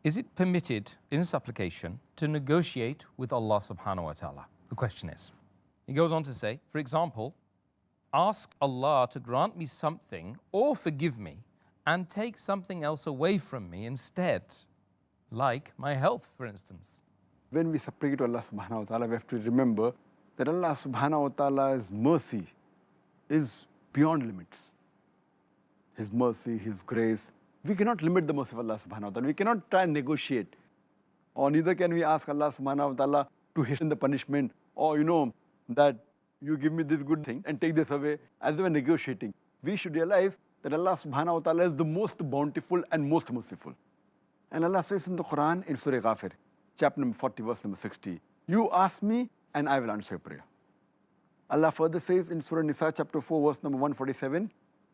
Is it permitted in supplication to negotiate with Allah subhanahu wa ta'ala? The question is. He goes on to say, for example, ask Allah to grant me something or forgive me and take something else away from me instead, like my health, for instance. When we supplicate to Allah subhanahu wa ta'ala, we have to remember that Allah subhanahu wa ta'ala's mercy is beyond limits. His mercy, His grace. We cannot limit the mercy of Allah subhanahu wa ta'ala. We cannot try and negotiate. Or neither can we ask Allah subhanahu wa ta'ala to hasten the punishment, or that you give me this good thing and take this away, as we are negotiating. We should realize that Allah subhanahu wa ta'ala is the most bountiful and most merciful. And Allah says in the Quran, in Surah Ghafir, chapter number 40, verse number 60, you ask me and I will answer your prayer. Allah further says in Surah Nisa, chapter 4, verse number 147,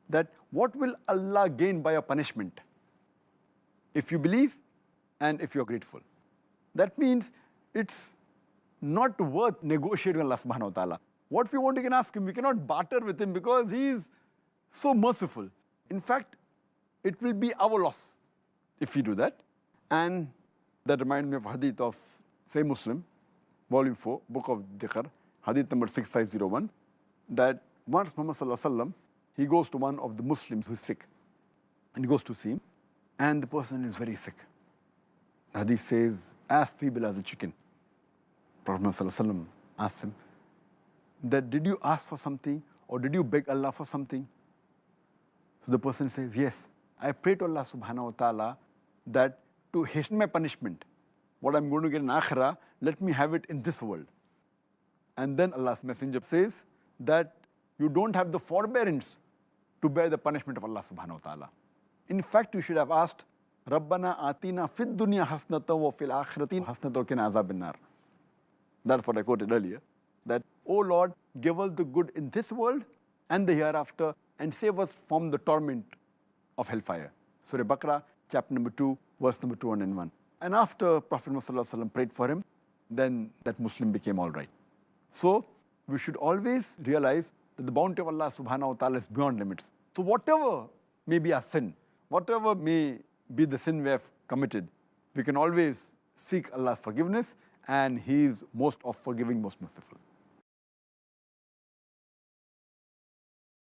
that what will Allah gain by a punishment if you believe and if you are grateful? That means it's not worth negotiating with Allah subhanahu wa ta'ala. What we want, we can ask Him. We cannot barter with Him because He is so merciful. In fact, it will be our loss if we do that. And that reminds me of hadith of Sahih Muslim, volume 4, book of Dhikr, hadith number 6501, that once Muhammad sallallahu alaihi wasallam, he goes to one of the Muslims who is sick, and he goes to see him, and the person is very sick. The hadith says, as feeble as a chicken. Prophet Muhammad sallallahu alaihi wasallam asked him, that did you ask for something or did you beg Allah for something? So the person says, yes, I pray to Allah subhanahu wa ta'ala that to hasten my punishment, what I'm going to get in Akhirah, let me have it in this world. And then Allah's Messenger says that you don't have the forbearance to bear the punishment of Allah subhanahu wa ta'ala. In fact, you should have asked, Rabbana atina fid dunya hasnatan wa fil akhirati hasnatan wa qina azabin nar. That's what I quoted earlier. That, oh Lord, give us the good in this world and the hereafter and save us from the torment of hellfire. Surah Baqarah, chapter number 2, verse number 201. And after Prophet Muhammad prayed for him, then that Muslim became all right. So we should always realize that the bounty of Allah subhanahu wa ta'ala is beyond limits. So whatever may be our sin, whatever may be the sin we have committed, we can always seek Allah's forgiveness, and He is most of forgiving, most merciful.